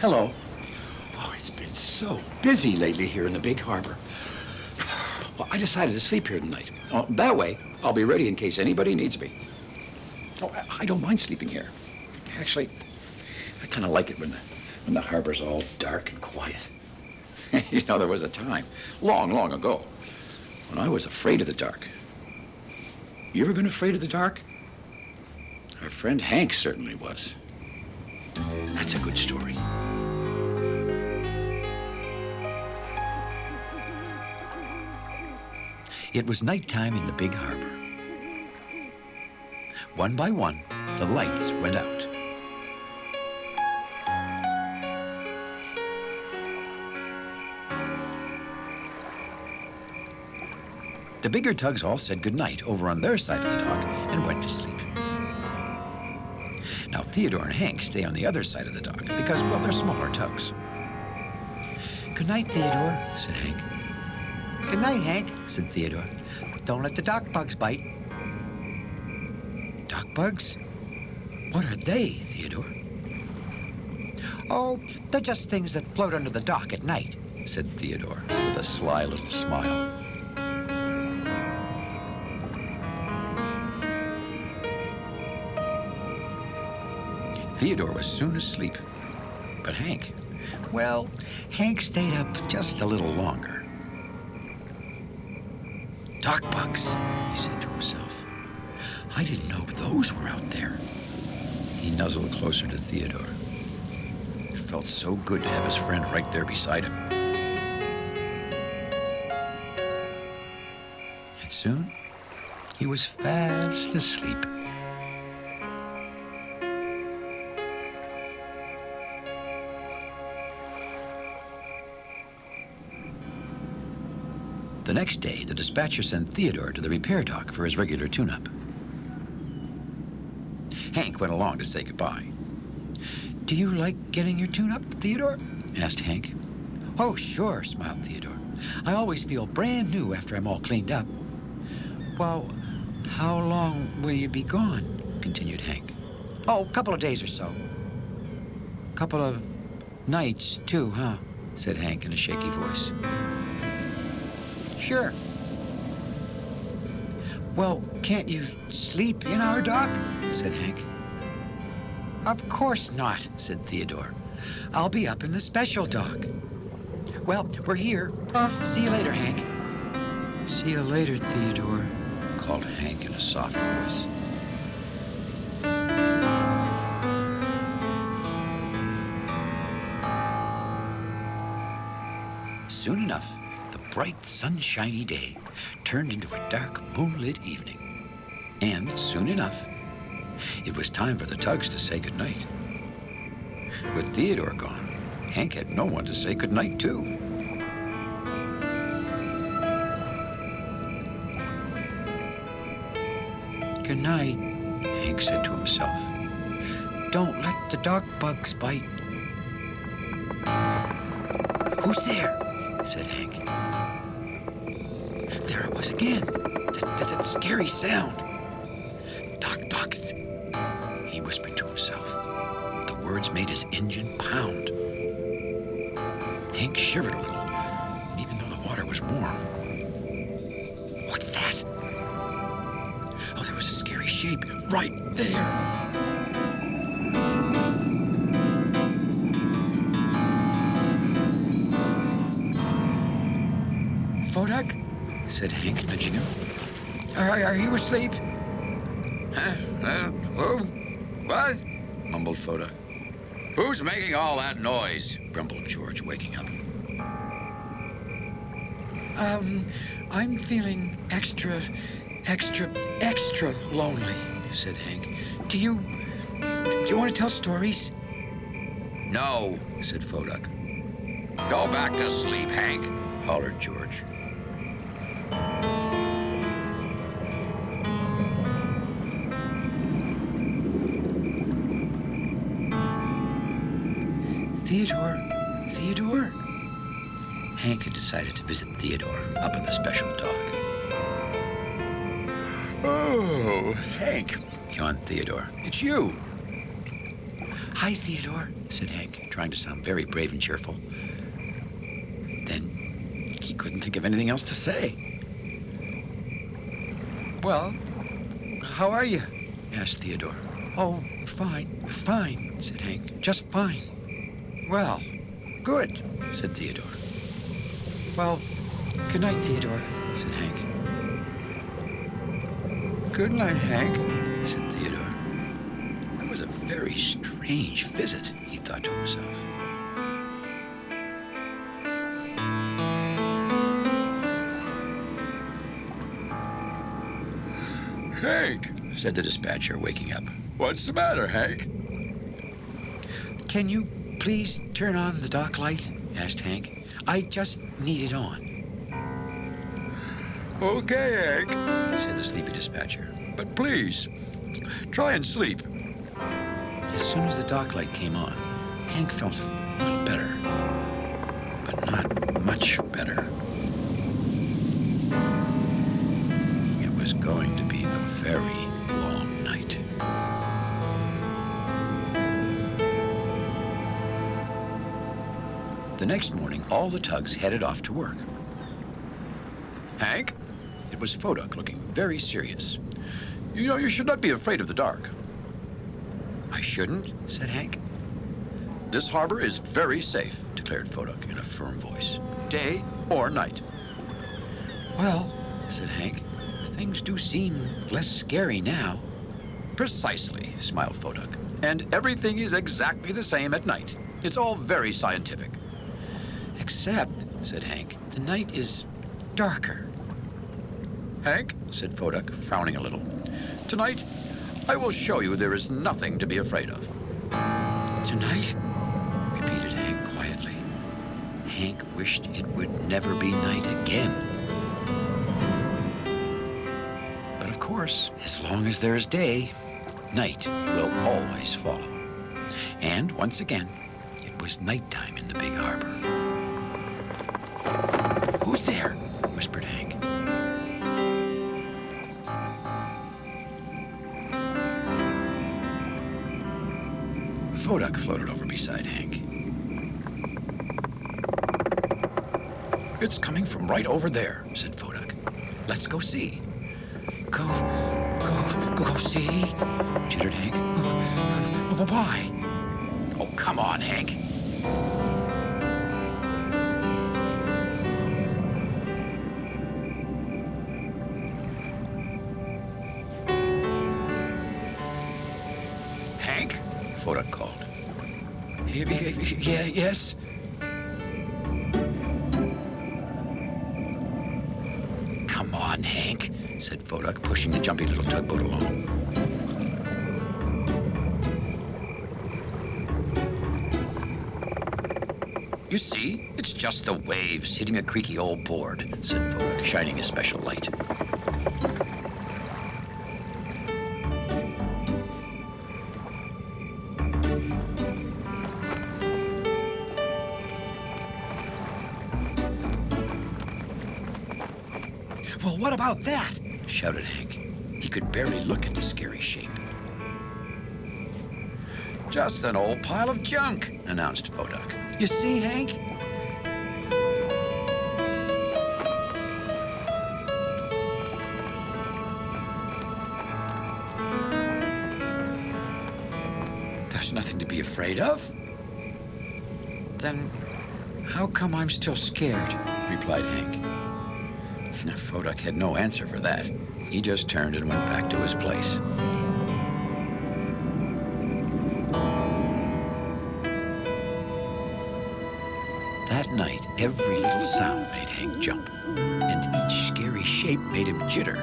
Hello. Oh, it's been so busy lately here in the big harbor. Well, I decided to sleep here tonight. Oh, that way, I'll be ready in case anybody needs me. Oh, I don't mind sleeping here. Actually, I kind of like it when the harbor's all dark and quiet. You know, there was a time, long, long ago, when I was afraid of the dark. You ever been afraid of the dark? Our friend Hank certainly was. That's a good story. It was nighttime in the big harbor. One by one, the lights went out. The bigger tugs all said goodnight over on their side of the dock and went to sleep. Now, Theodore and Hank stay on the other side of the dock because, well, they're smaller tugs. "Good night, Theodore," said Hank. "Good night, Hank," said Theodore. "Don't let the dock bugs bite." "Dock bugs? What are they, Theodore?" "Oh, they're just things that float under the dock at night," said Theodore with a sly little smile. Theodore was soon asleep, but Hank, well, Hank stayed up just a little longer. "Dock bugs," he said to himself. "I didn't know those were out there." He nuzzled closer to Theodore. It felt so good to have his friend right there beside him. And soon, he was fast asleep. The next day, the dispatcher sent Theodore to the repair dock for his regular tune-up. Hank went along to say goodbye. "Do you like getting your tune-up, Theodore?" asked Hank. "Oh, sure," smiled Theodore. "I always feel brand new after I'm all cleaned up." "Well, how long will you be gone?" continued Hank. "Oh, a couple of days or so." "Couple of nights, too, huh?" said Hank in a shaky voice. "Sure." "Well, can't you sleep in our dock?" said Hank. "Of course not," said Theodore. "I'll be up in the special dock." "Well, we're here. See you later, Hank." "See you later, Theodore," called Hank in a soft voice. Soon enough, the bright, sunshiny day turned into a dark, moonlit evening. And soon enough, it was time for the tugs to say goodnight. With Theodore gone, Hank had no one to say goodnight to. "Good night," Hank said to himself. "Don't let the dock bugs bite." "Who's there?" said Hank. There it was again, that scary sound. "Dock bugs," he whispered to himself. The words made his engine pound. Hank shivered a little, even though the water was warm. "What's that?" Oh, there was a scary shape right there. "Fodak," said Hank, nudging him. Are you asleep?" Who? What?" mumbled Fodak. "Who's making all that noise?" grumbled George, waking up. I'm feeling extra lonely," said Hank. Do you want to tell stories?" "No," said Fodak. "Go back to sleep, Hank." Hollered George. Theodore? Hank had decided to visit Theodore up in the special dock. "Oh, Hank," yawned Theodore. "It's you. Hi, Theodore, said Hank, trying to sound very brave and cheerful. Then he couldn't think of anything else to say. Well, how are you? Asked Theodore. Oh, fine, said Hank. Just fine. Well, good, said Theodore. Well, good night, Theodore, said Hank. Good night, Hank, said Theodore. That was a very strange visit, he thought to himself. Hank, Said the dispatcher, waking up. what's the matter, Hank? Can you please turn on the dock light? Asked Hank. I just need it on, Okay, Hank. said the sleepy dispatcher. But please, try and sleep. As soon as the dock light came on, Hank felt a little better, but not much better. It was going to be a very long night. The next morning, all the tugs headed off to work. Hank? It was Foduck, looking very serious. You know, you should not be afraid of the dark. I shouldn't, said Hank. This harbor is very safe, declared Foduck in a firm voice. Day or night. Well, said Hank, things do seem less scary now. Precisely, smiled Foduck. And everything is exactly the same at night. It's all very scientific. Except, said Hank, the night is darker. Hank, said Foduck, frowning a little, tonight I will show you there is nothing to be afraid of. Tonight? Repeated Hank quietly. Hank wished it would never be night again. But of course, as long as there's day, night will always follow. And once again, it was nighttime in the big harbor. Who's there? Whispered Hank. Foduck floated over beside Hank. It's coming from right over there, said Foduck. Let's go see. Go see? Chittered Hank. Why? Oh, come on, Hank. Hank? Foduck called. Yeah, yes? Come on, Hank, said Foduck, pushing the jumpy little tugboat along. You see, it's just the waves hitting a creaky old board, said Foduck, shining a special light. Well, what about that? Shouted Hank. He could barely look at the scary shape. Just an old pile of junk, announced Foduck. You see, Hank? There's nothing to be afraid of. Then how come I'm still scared? Replied Hank. Foduck had no answer for that. He just turned and went back to his place. That night, every little sound made Hank jump, and each scary shape made him jitter.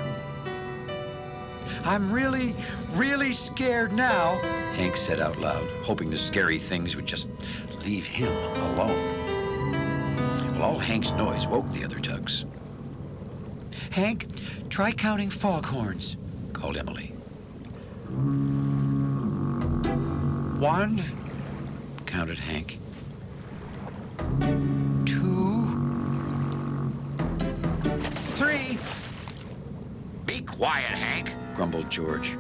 I'm really, really scared now, Hank said out loud, hoping the scary things would just leave him alone. Well, all Hank's noise woke the other tugs. Hank, try counting foghorns, called Emily. 1, counted Hank. 2, 3. Be quiet, Hank. Grumbled George.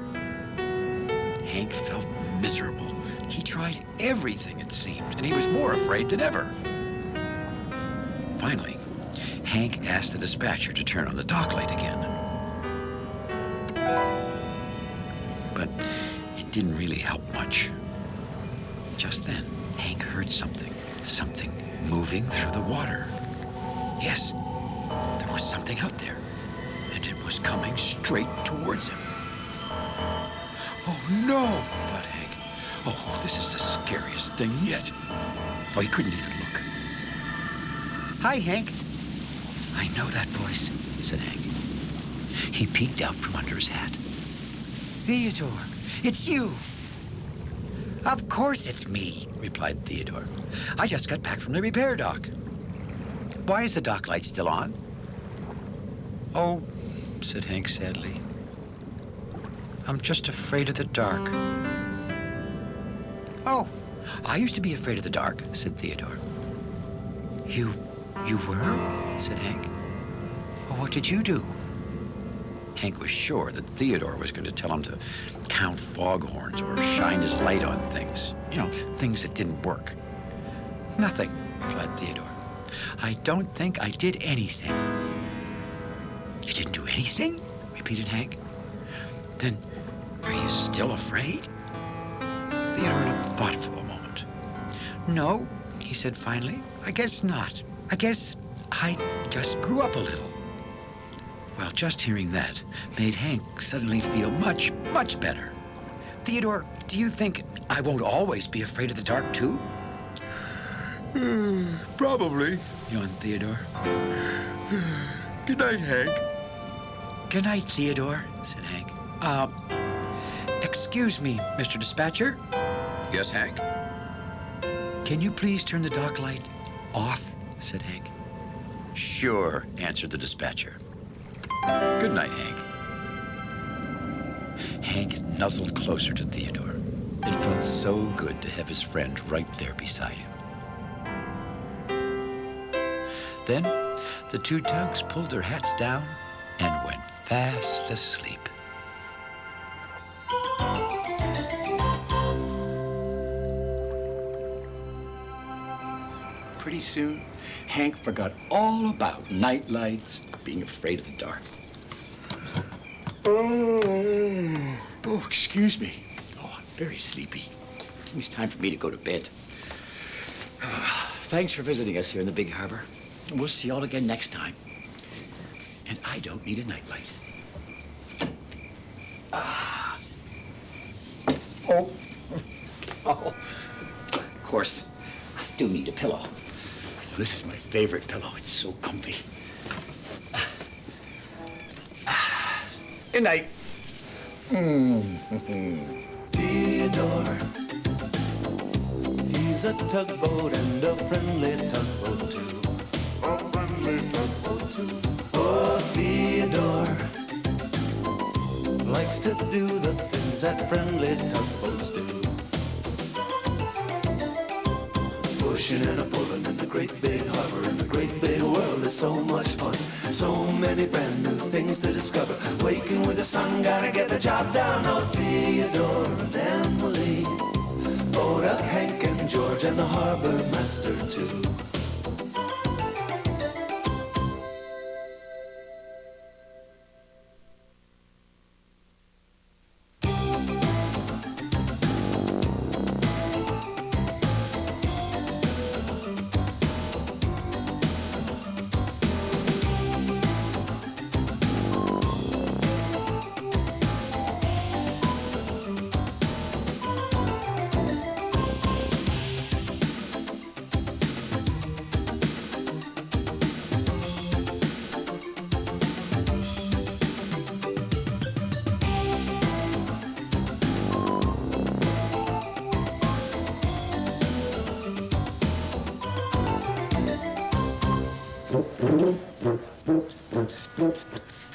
Hank felt miserable. He tried everything, it seemed, and he was more afraid than ever. Finally, Hank asked the dispatcher to turn on the dock light again. But it didn't really help much. Just then, Hank heard something moving through the water. Yes, there was something out there, and it was coming straight towards him. Oh, no, thought Hank. Oh, this is the scariest thing yet. Oh, he couldn't even look. Hi, Hank. I know that voice, said Hank. He peeked out from under his hat. Theodore, it's you. Of course it's me, replied Theodore. I just got back from the repair dock. Why is the dock light still on? Oh, said Hank sadly. I'm just afraid of the dark. Oh, I used to be afraid of the dark, said Theodore. You were? Said Hank. Well, what did you do? Hank was sure that Theodore was going to tell him to count foghorns or shine his light on things. You know, things that didn't work. Nothing, replied Theodore. I don't think I did anything. You didn't do anything? Repeated Hank. Then, are you still afraid? Theodore thought for a moment. No, he said finally. I guess not. I guess I just grew up a little. Well, just hearing that made Hank suddenly feel much, much better. Theodore, do you think I won't always be afraid of the dark, too? Probably. Yawned Theodore. Good night, Hank. Good night, Theodore, said Hank. Excuse me, Mr. Dispatcher. Yes, Hank? Can you please turn the dock light off? Said Hank. Sure, answered the dispatcher. Good night, Hank. Hank nuzzled closer to Theodore. It felt so good to have his friend right there beside him. Then the two tugs pulled their hats down and went fast asleep. Pretty soon, Hank forgot all about night lights, being afraid of the dark. Oh, excuse me. Oh, I'm very sleepy. It's time for me to go to bed. Thanks for visiting us here in the Big Harbor. We'll see you all again next time. And I don't need a nightlight. Oh. Oh. Of course, I do need a pillow. This is my favorite pillow. It's so comfy. Good night. Theodore, he's a tugboat and a friendly tugboat too. A friendly tugboat too. Oh, Theodore likes to do the things that friendly tugboats do. Pushing and a pulling in the great big harbor, in the great big world is so much fun. So many brand new things to discover. Waking with the sun, gotta get the job done. Oh, Theodore and Emily, Vodak, Hank and George, and the harbor master too.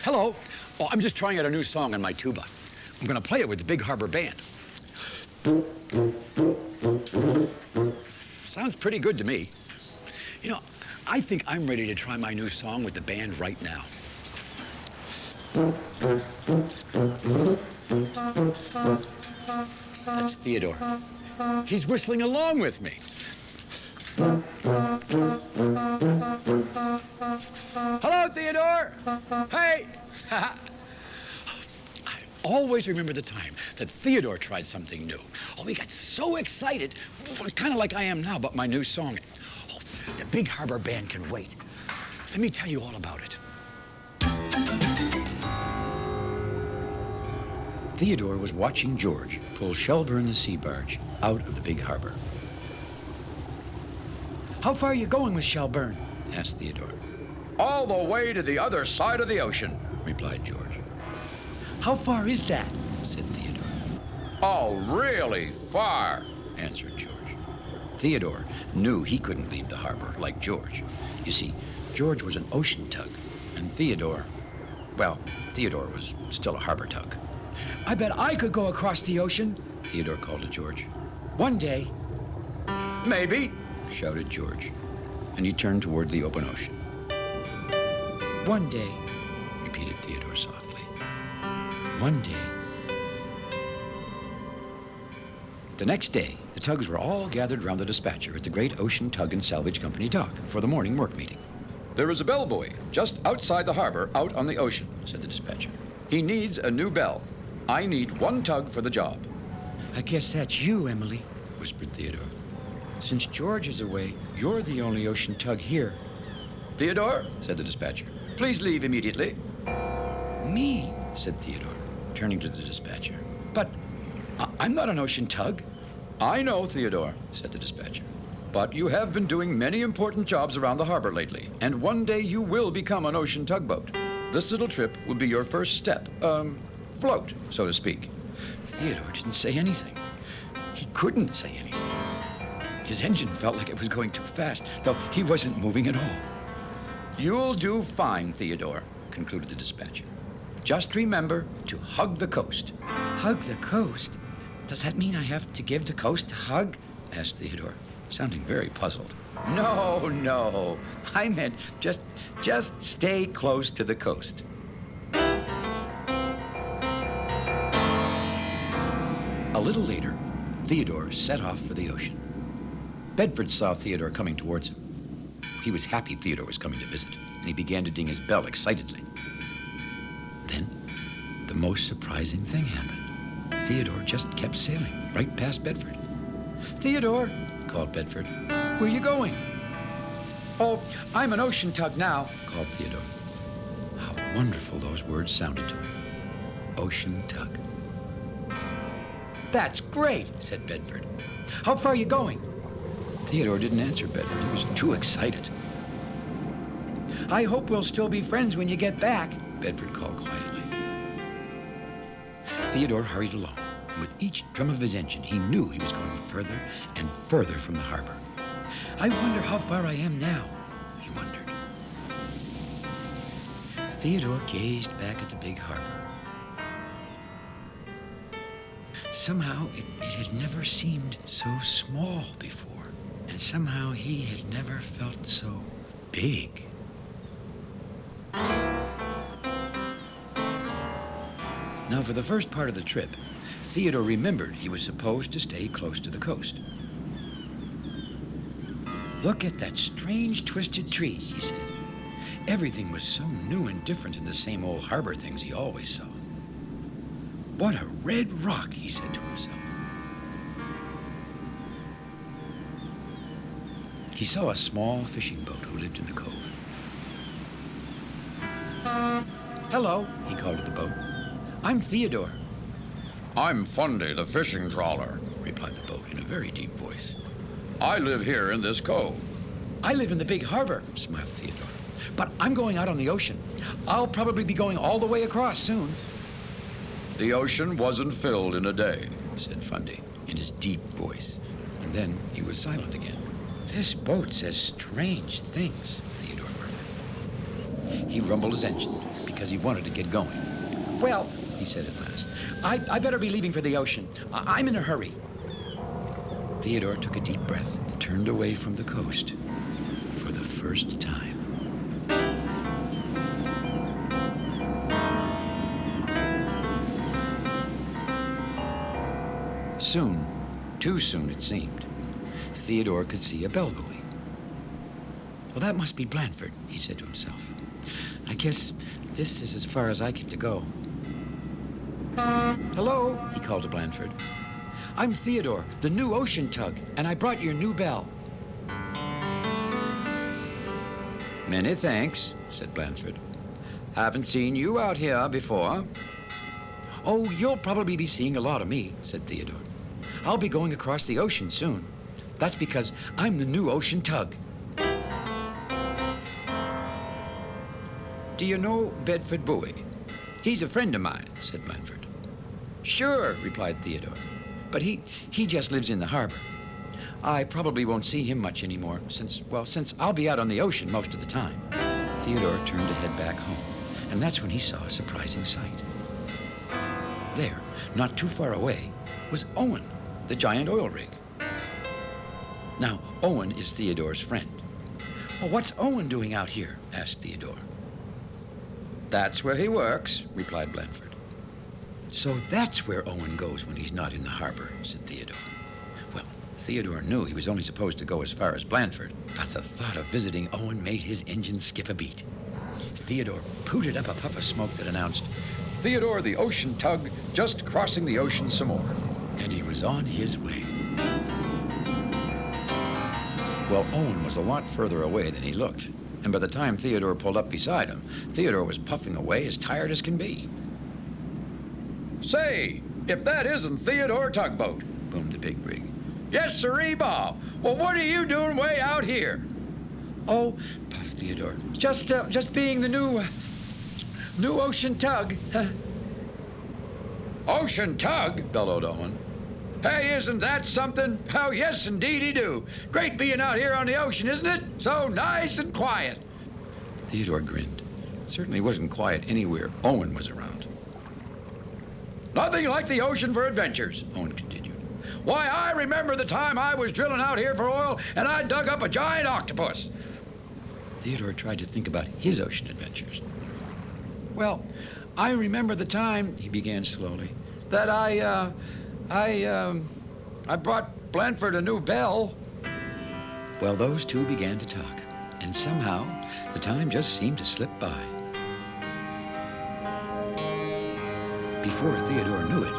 Hello. Oh, I'm just trying out a new song on my tuba. I'm going to play it with the Big Harbor Band. Sounds pretty good to me. You know, I think I'm ready to try my new song with the band right now. That's Theodore. He's whistling along with me. Hello, Theodore. Hey. I always remember the time that Theodore tried something new. Oh, he got so excited, kind of like I am now about my new song. Oh, the Big Harbor Band can wait. Let me tell you all about it. Theodore was watching George pull Shelburne the sea barge out of the big harbor. How far are you going with Shelburne? Asked Theodore. All the way to the other side of the ocean. Replied George. How far is that? Said Theodore. Oh, really far. Answered George. Theodore knew he couldn't leave the harbor like George. You see, George was an ocean tug, and Theodore was still a harbor tug. I bet I could go across the ocean, Theodore called to George. One day. Maybe, shouted George, and he turned toward the open ocean. One day, repeated Theodore softly. One day. The next day, the tugs were all gathered round the dispatcher at the Great Ocean Tug and Salvage Company dock for the morning work meeting. there is a bellboy just outside the harbor out on the ocean, Said the dispatcher. he needs a new bell. I need one tug for the job. I guess that's you, Emily, whispered Theodore. Since George is away, you're the only ocean tug here, Theodore, said the dispatcher. please leave immediately. Me, said Theodore, turning to the dispatcher. But I'm not an ocean tug, I know, Theodore, said the dispatcher. but you have been doing many important jobs around the harbor lately, and one day you will become an ocean tugboat. This little trip will be your first step, float, so to speak. Theodore didn't say anything. He couldn't say anything. His engine felt like it was going too fast, though he wasn't moving at all. You'll do fine, Theodore, concluded the dispatcher. Just remember to hug the coast. Hug the coast? Does that mean I have to give the coast a hug? Asked Theodore, sounding very puzzled. No. I meant just stay close to the coast. A little later, Theodore set off for the ocean. Bedford saw Theodore coming towards him. He was happy Theodore was coming to visit, and he began to ding his bell excitedly. Then, the most surprising thing happened. Theodore just kept sailing right past Bedford. Theodore, called Bedford, where are you going? Oh, I'm an ocean tug now. Called Theodore. How wonderful those words sounded to him. Ocean tug. That's great, said Bedford. How far are you going? Theodore didn't answer Bedford. He was too excited. I hope we'll still be friends when you get back, Bedford called quietly. Theodore hurried along. With each drum of his engine, he knew he was going further and further from the harbor. I wonder how far I am now, he wondered. Theodore gazed back at the big harbor. Somehow, it had never seemed so small before. And somehow he had never felt so big. Now, for the first part of the trip, Theodore remembered he was supposed to stay close to the coast. Look at that strange twisted tree, he said. Everything was so new and different than the same old harbor things he always saw. What a red rock, he said to himself. He saw a small fishing boat who lived in the cove. Hello, he called to the boat. I'm Theodore, I'm Fundy, the fishing trawler. replied the boat in a very deep voice. I live here in this cove. I live in the big harbor, smiled Theodore. But I'm going out on the ocean. I'll probably be going all the way across soon, The ocean wasn't filled in a day. said Fundy in his deep voice. And then he was silent again. This boat says strange things, Theodore murmured. He rumbled his engine because he wanted to get going. Well, he said at last, I better be leaving for the ocean. I'm in a hurry. Theodore took a deep breath and turned away from the coast for the first time. Soon, Too soon, it seemed. Theodore could see a bell buoy. Well, that must be Blandford, he said to himself. I guess this is as far as I get to go. Hello, he called to Blandford. I'm Theodore, the new ocean tug, and I brought your new bell. Many thanks, said Blandford. Haven't seen you out here before. Oh, you'll probably be seeing a lot of me, said Theodore. I'll be going across the ocean soon. That's because I'm the new ocean tug. Do you know Bedford Bowie? He's a friend of mine, said Blandford. Sure, replied Theodore. But he just lives in the harbor. I probably won't see him much anymore since I'll be out on the ocean most of the time. Theodore turned to head back home, and that's when he saw a surprising sight. There, not too far away, was Owen, the giant oil rig. Now, Owen is Theodore's friend. Well, what's Owen doing out here? Asked Theodore. That's where he works, replied Blandford. So that's where Owen goes when he's not in the harbor, said Theodore. Well, Theodore knew he was only supposed to go as far as Blandford, but the thought of visiting Owen made his engine skip a beat. Theodore pooted up a puff of smoke that announced, Theodore the ocean tug, just crossing the ocean some more. And he was on his way. Well, Owen was a lot further away than he looked, and by the time Theodore pulled up beside him, Theodore was puffing away as tired as can be. Say, if that isn't Theodore Tugboat, boomed the big rig. Yes, sirree, Bob. Well, what are you doing way out here? Oh, puffed Theodore, just being the new ocean tug. Ocean tug? Bellowed Owen. Hey, isn't that something? Oh, yes, indeedy do. Great being out here on the ocean, isn't it? So nice and quiet. Theodore grinned. It certainly wasn't quiet anywhere Owen was around. Nothing like the ocean for adventures, Owen continued. Why, I remember the time I was drilling out here for oil and I dug up a giant octopus. Theodore tried to think about his ocean adventures. Well, I remember the time, he began slowly, that I brought Blandford a new bell. Well, those two began to talk, and somehow the time just seemed to slip by. Before Theodore knew it,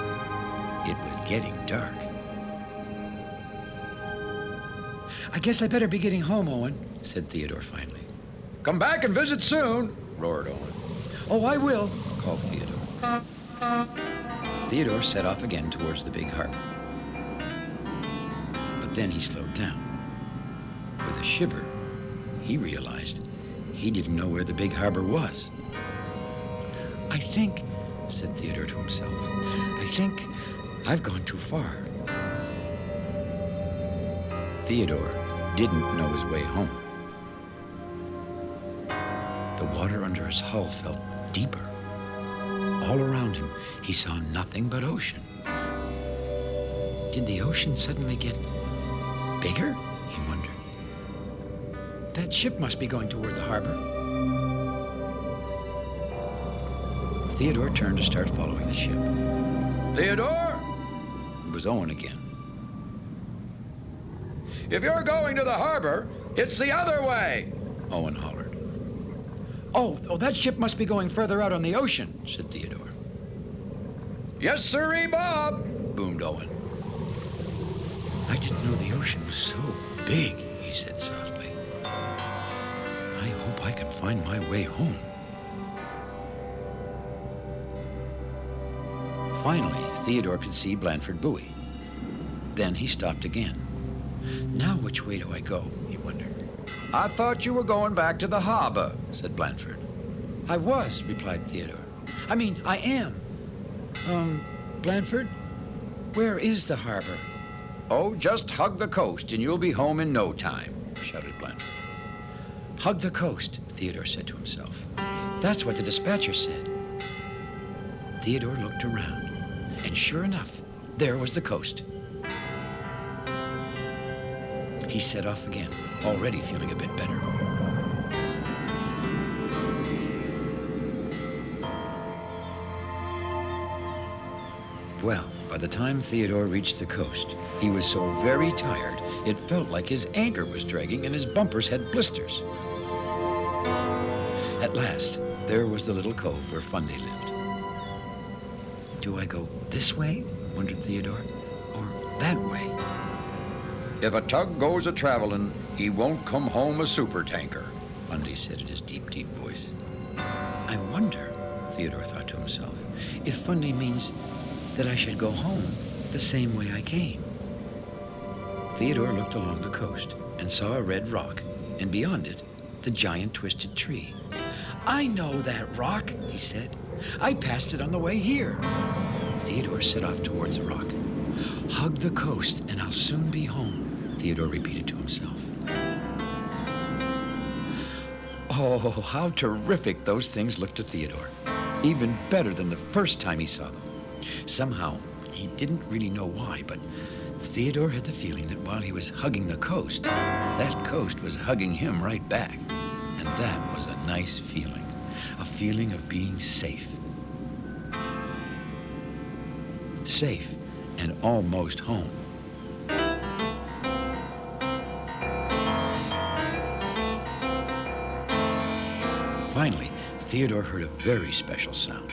it was getting dark. I guess I better be getting home, Owen, said Theodore finally. Come back and visit soon, roared Owen. Oh, I will, called Theodore. Theodore set off again towards the big harbor. But then he slowed down. With a shiver, he realized he didn't know where the big harbor was. I think, said Theodore to himself, I think I've gone too far. Theodore didn't know his way home. The water under his hull felt deeper. All around him, he saw nothing but ocean. Did the ocean suddenly get bigger? He wondered. That ship must be going toward the harbor. Theodore turned to start following the ship. Theodore? It was Owen again. If you're going to the harbor, it's the other way, Owen hollered. Oh, that ship must be going further out on the ocean, said Theodore. Yes, sirree, Bob, boomed Owen. I didn't know the ocean was so big, he said softly. I hope I can find my way home. Finally, Theodore could see Blandford Buoy. Then he stopped again. Now which way do I go, he wondered. I thought you were going back to the harbor, said Blandford. I was, replied Theodore. I am. Blandford, where is the harbor? Oh, just hug the coast and you'll be home in no time, shouted Blandford. Hug the coast, Theodore said to himself. That's what the dispatcher said. Theodore looked around, and sure enough, there was the coast. He set off again, already feeling a bit better. Well, by the time Theodore reached the coast, he was so very tired, it felt like his anchor was dragging and his bumpers had blisters. At last, there was the little cove where Fundy lived. Do I go this way, wondered Theodore, or that way? If a tug goes a-travelin', he won't come home a supertanker. Fundy said in his deep, deep voice. I wonder, Theodore thought to himself, if Fundy means that I should go home the same way I came. Theodore looked along the coast and saw a red rock, and beyond it, the giant twisted tree. I know that rock, he said. I passed it on the way here. Theodore set off towards the rock. Hug the coast and I'll soon be home, Theodore repeated to himself. Oh, how terrific those things looked to Theodore. Even better than the first time he saw them. Somehow, he didn't really know why, but Theodore had the feeling that while he was hugging the coast, that coast was hugging him right back. And that was a nice feeling, a feeling of being safe. Safe and almost home. Finally, Theodore heard a very special sound.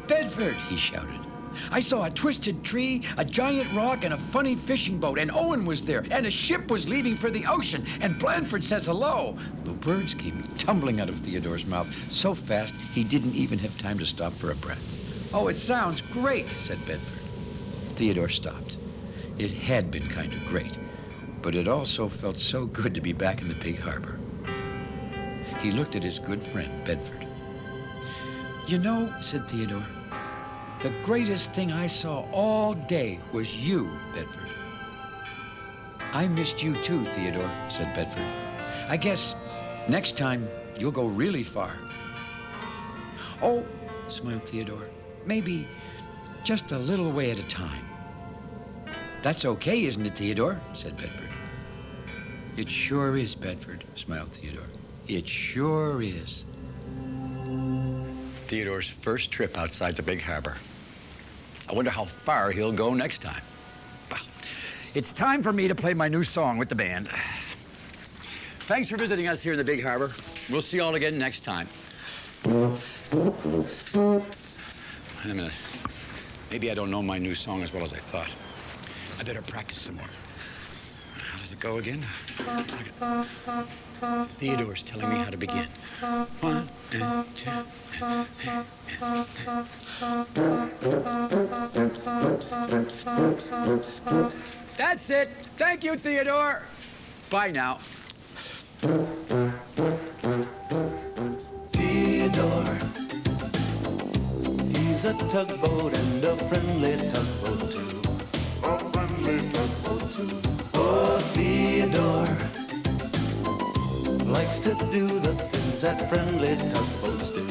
Bedford, he shouted. I saw a twisted tree, a giant rock, and a funny fishing boat, and Owen was there, and a ship was leaving for the ocean, and Blandford says hello. The words came tumbling out of Theodore's mouth so fast he didn't even have time to stop for a breath. Oh, it sounds great, said Bedford. Theodore stopped. It had been kind of great, but it also felt so good to be back in the big harbor. He looked at his good friend, Bedford. You know, said Theodore, the greatest thing I saw all day was you, Bedford. I missed you too, Theodore, said Bedford. I guess next time you'll go really far. Oh, smiled Theodore, maybe just a little way at a time. That's okay, isn't it, Theodore? Said Bedford. It sure is, Bedford, smiled Theodore. It sure is. Theodore's first trip outside the big harbor. I wonder how far he'll go next time. Well, it's time for me to play my new song with the band. Thanks for visiting us here in the big harbor. We'll see you all again next time. Wait a minute. Maybe I don't know my new song as well as I thought. I better practice some more. How does it go again? Theodore's telling me how to begin. 1 and 2. That's it. Thank you, Theodore. Bye now. Theodore, he's a tugboat and a friendly tugboat too. A friendly tugboat too. Oh, Theodore likes to do the things that friendly tugboats do.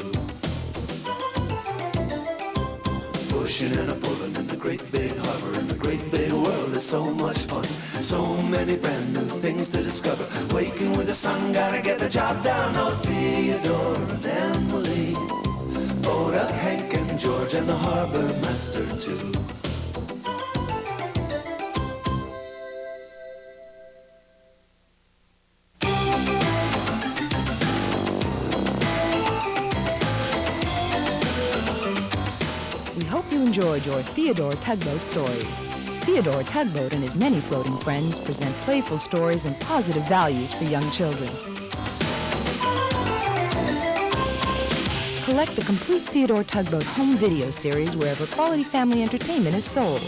Pushing and a pulling in the great big harbor, in the great big world is so much fun. So many brand new things to discover. Waking with the sun, gotta get the job done. Oh, Theodore and Emily, Vodak, Hank and George, and the harbor master too. We hope you enjoyed your Theodore Tugboat stories. Theodore Tugboat and his many floating friends present playful stories and positive values for young children. Collect the complete Theodore Tugboat home video series wherever quality family entertainment is sold.